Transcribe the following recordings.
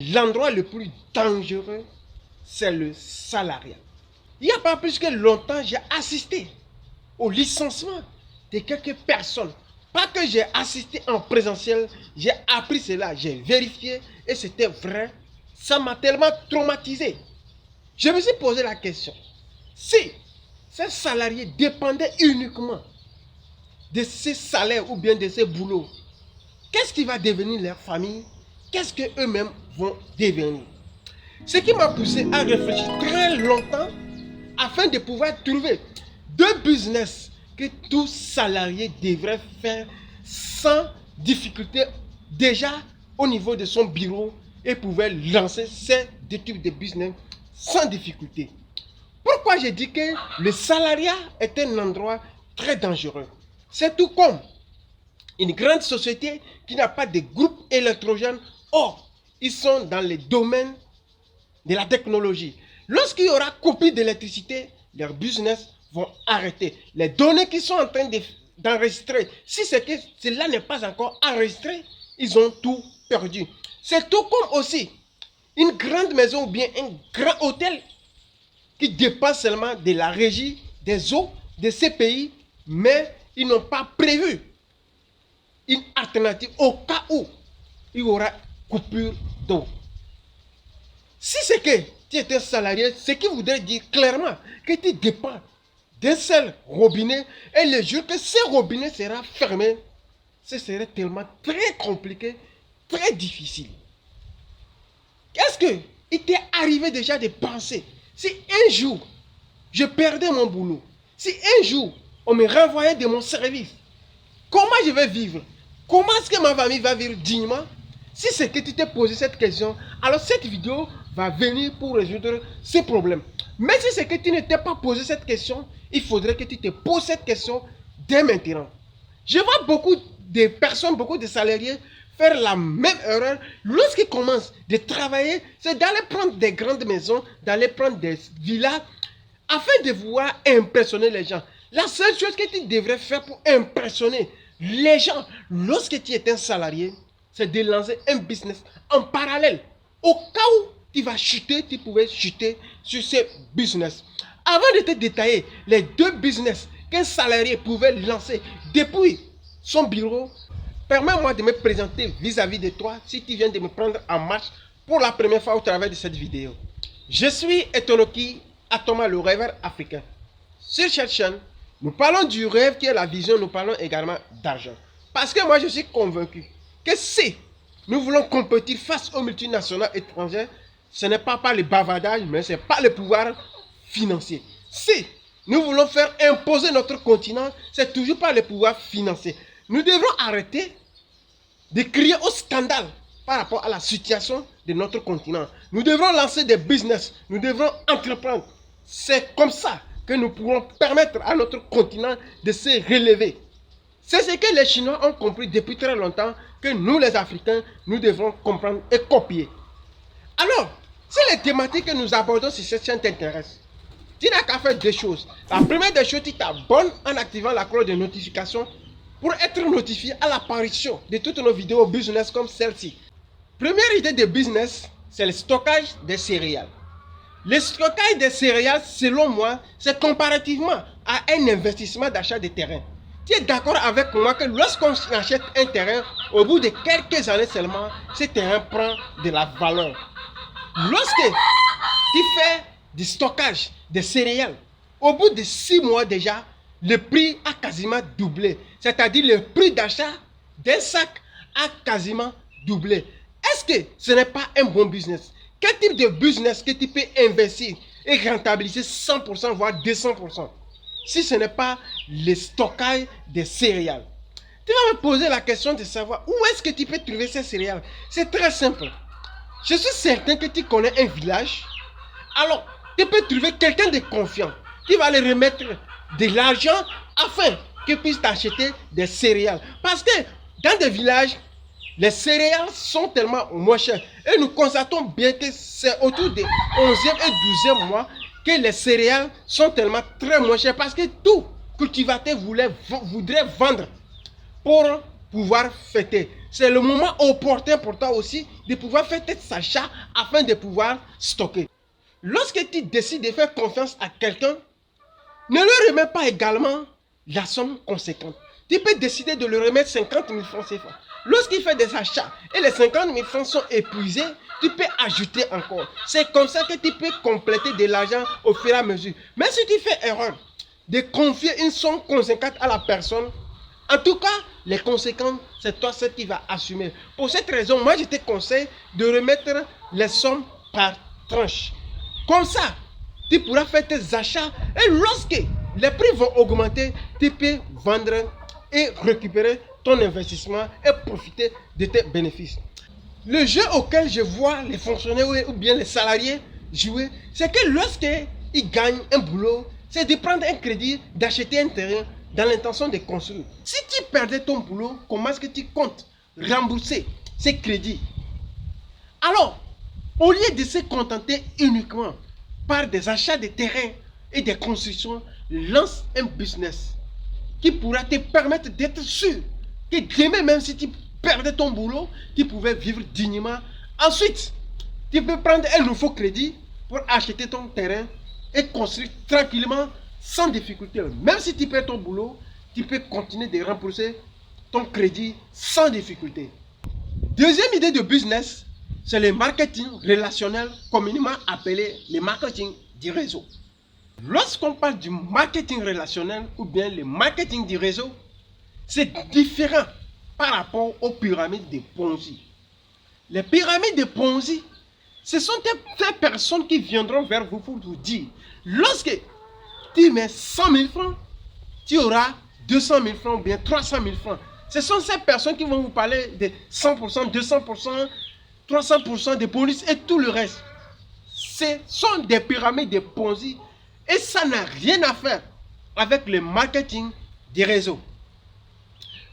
L'endroit le plus dangereux, c'est le salariat. Il n'y a pas plus que longtemps, j'ai assisté au licenciement de quelques personnes. Pas que j'ai assisté en présentiel, j'ai appris cela, j'ai vérifié et c'était vrai. Ça m'a tellement traumatisé. Je me suis posé la question, si ces salariés dépendaient uniquement de ces salaires ou bien de ces boulots, qu'est-ce qui va devenir leur famille? Qu'est-ce qu'eux-mêmes vont devenir? Ce qui m'a poussé à réfléchir très longtemps afin de pouvoir trouver deux business que tout salarié devrait faire sans difficulté déjà au niveau de son bureau et pouvoir lancer ces deux types de business sans difficulté. Pourquoi j'ai dit que le salariat est un endroit très dangereux? C'est tout comme une grande société qui n'a pas de groupe électrogène. Or, ils sont dans les domaines de la technologie. Lorsqu'il y aura coupure d'électricité, leurs business vont arrêter. Les données qui sont en train d'enregistrer, si c'est que cela n'est pas encore enregistré, ils ont tout perdu. C'est tout comme aussi une grande maison ou bien un grand hôtel qui dépend seulement de la régie des eaux de ces pays, mais ils n'ont pas prévu une alternative au cas où il y aura coupure d'eau. Si c'est que tu es un salarié, ce qui voudrait dire clairement que tu dépends d'un seul robinet et le jour que ce robinet sera fermé, ce serait tellement très compliqué, très difficile. Qu'est-ce qu'il t'est arrivé déjà de penser si un jour je perdais mon boulot, si un jour on me renvoyait de mon service, comment je vais vivre? Comment est-ce que ma famille va vivre dignement? Si c'est que tu t'es posé cette question, alors cette vidéo va venir pour résoudre ces problèmes. Mais si c'est que tu ne t'es pas posé cette question, il faudrait que tu te poses cette question dès maintenant. Je vois beaucoup de personnes, beaucoup de salariés faire la même erreur lorsqu'ils commencent de travailler, c'est d'aller prendre des grandes maisons, d'aller prendre des villas afin de pouvoir impressionner les gens. La seule chose que tu devrais faire pour impressionner les gens lorsque tu es un salarié, c'est de lancer un business en parallèle. Au cas où tu vas chuter, tu pouvais chuter sur ce business. Avant de te détailler les deux business qu'un salarié pouvait lancer depuis son bureau, permets-moi de me présenter vis-à-vis de toi si tu viens de me prendre en marche pour la première fois au travers de cette vidéo. Je suis Etonoki Atoma, le rêveur africain. Sur cette chaîne, nous parlons du rêve qui est la vision, nous parlons également d'argent. Parce que moi je suis convaincu que si nous voulons compétir face aux multinationales étrangères, ce n'est pas par le bavardage, mais c'est par le pouvoir financier. Si nous voulons faire imposer notre continent, c'est toujours par le pouvoir financier. Nous devrons arrêter de crier au scandale par rapport à la situation de notre continent. Nous devrons lancer des business, nous devrons entreprendre. C'est comme ça que nous pourrons permettre à notre continent de se relever. C'est ce que les Chinois ont compris depuis très longtemps, que nous les Africains, nous devrons comprendre et copier. Alors, si les thématiques que nous abordons sur cette chaîne t'intéressent, tu n'as qu'à faire deux choses. La première des choses, tu t'abonnes en activant la cloche de notification pour être notifié à l'apparition de toutes nos vidéos business comme celle-ci. Première idée de business, c'est le stockage des céréales. Le stockage des céréales, selon moi, c'est comparativement à un investissement d'achat de terrain. Tu es d'accord avec moi que lorsqu'on achète un terrain, au bout de quelques années seulement, ce terrain prend de la valeur. Lorsque tu fais du stockage des céréales, au bout de 6 mois déjà, le prix a quasiment doublé. C'est-à-dire le prix d'achat d'un sac a quasiment doublé. Est-ce que ce n'est pas un bon business? Quel type de business que tu peux investir et rentabiliser 100% voire 200% si ce n'est pas le stockage des céréales? Tu vas me poser la question de savoir où est-ce que tu peux trouver ces céréales. C'est très simple. Je suis certain que tu connais un village. Alors, tu peux trouver quelqu'un de confiant qui va lui remettre de l'argent afin qu'il puisse t'acheter des céréales. Parce que dans des villages, les céréales sont tellement moins chères. Et nous constatons bien que c'est autour des 11e et 12e mois que les céréales sont tellement très moins chères. Parce que tout cultivateur voudrait vendre pour pouvoir fêter. C'est le moment opportun pour toi aussi de pouvoir faire tes achats afin de pouvoir stocker. Lorsque tu décides de faire confiance à quelqu'un, ne lui remets pas également la somme conséquente. Tu peux décider de lui remettre 50 000 francs CFA. Lorsqu'il fait des achats et les 50 000 francs sont épuisés, tu peux ajouter encore. C'est comme ça que tu peux compléter de l'argent au fur et à mesure. Mais si tu fais erreur de confier une somme conséquente à la personne, en tout cas, les conséquences, c'est toi qui vas assumer. Pour cette raison, moi, je te conseille de remettre les sommes par tranche. Comme ça, tu pourras faire tes achats et lorsque les prix vont augmenter, tu peux vendre et récupérer ton investissement et profiter de tes bénéfices. Le jeu auquel je vois les fonctionnaires ou bien les salariés jouer, c'est que lorsqu'ils gagnent un boulot, c'est de prendre un crédit, d'acheter un terrain dans l'intention de construire. Si tu perdais ton boulot, comment est-ce que tu comptes rembourser ces crédits? Alors, au lieu de se contenter uniquement par des achats de terrains et des constructions, lance un business qui pourra te permettre d'être sûr que demain, même si tu perdais ton boulot, tu pouvais vivre dignement. Ensuite, tu peux prendre un nouveau crédit pour acheter ton terrain et construire tranquillement, sans difficulté. Même si tu perds ton boulot, tu peux continuer de rembourser ton crédit sans difficulté. Deuxième idée de business, c'est le marketing relationnel, communément appelé le marketing du réseau. Lorsqu'on parle du marketing relationnel ou bien le marketing du réseau, c'est différent par rapport aux pyramides de Ponzi. Les pyramides de Ponzi, ce sont des personnes qui viendront vers vous pour vous dire, lorsque tu mets 100 000 francs, tu auras 200 000 francs ou bien 300 000 francs. Ce sont ces personnes qui vont vous parler de 100%, 200%, 300% de bonus et tout le reste. Ce sont des pyramides de Ponzi et ça n'a rien à faire avec le marketing des réseaux.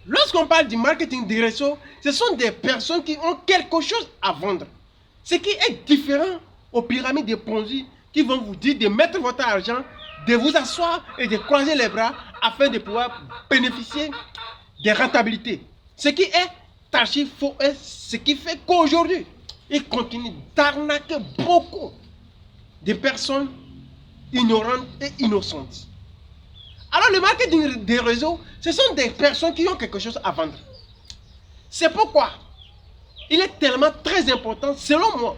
Lorsqu'on parle du marketing des réseaux, ce sont des personnes qui ont quelque chose à vendre. Ce qui est différent aux pyramides de Ponzi qui vont vous dire de mettre votre argent, de vous asseoir et de croiser les bras afin de pouvoir bénéficier des rentabilités. Ce qui est archi faux et ce qui fait qu'aujourd'hui, ils continuent d'arnaquer beaucoup de personnes ignorantes et innocentes. Alors le marketing des réseaux, ce sont des personnes qui ont quelque chose à vendre. C'est pourquoi il est tellement très important, selon moi,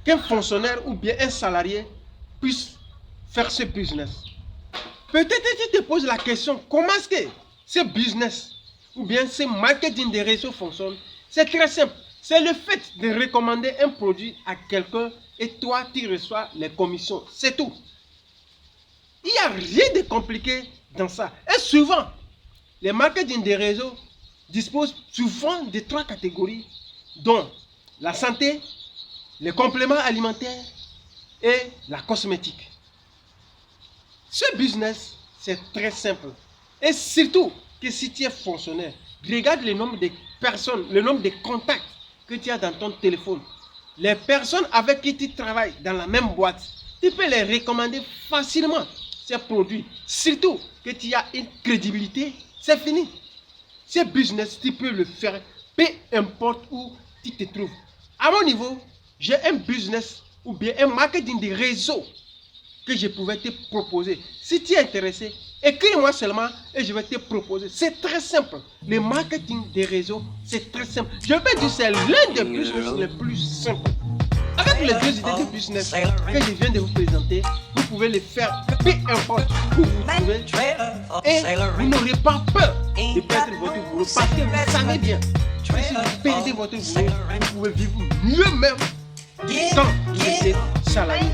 qu'un fonctionnaire ou bien un salarié puisse faire ce business. Peut-être que tu te poses la question, comment est-ce que ce business ou bien ce marketing des réseaux fonctionne? C'est très simple. C'est le fait de recommander un produit à quelqu'un et toi, tu reçois les commissions. C'est tout. Il n'y a rien de compliqué dans ça. Et souvent, les marketing des réseaux disposent souvent de 3 catégories, dont la santé, les compléments alimentaires et la cosmétique. Ce business, c'est très simple. Et surtout que si tu es fonctionnaire, regarde le nombre de personnes, le nombre de contacts que tu as dans ton téléphone. Les personnes avec qui tu travailles dans la même boîte, tu peux les recommander facilement ces produits. Surtout que tu as une crédibilité, c'est fini. Ce business, tu peux le faire, peu importe où tu te trouves. À mon niveau, j'ai un business ou bien un marketing de réseau que je pouvais te proposer. Si tu es intéressé, écris-moi seulement et je vais te proposer. C'est très simple. Le marketing des réseaux, c'est très simple. Je vais dire c'est l'un des business les plus simples. Avec les 2 idées de business que je viens de vous présenter, vous pouvez les faire peu importe où vous trouvez et vous n'aurez pas peur de perdre votre boulot parce que vous savez bien que si vous perdez votre boulot, vous pouvez vivre mieux même quand vous êtes salarié.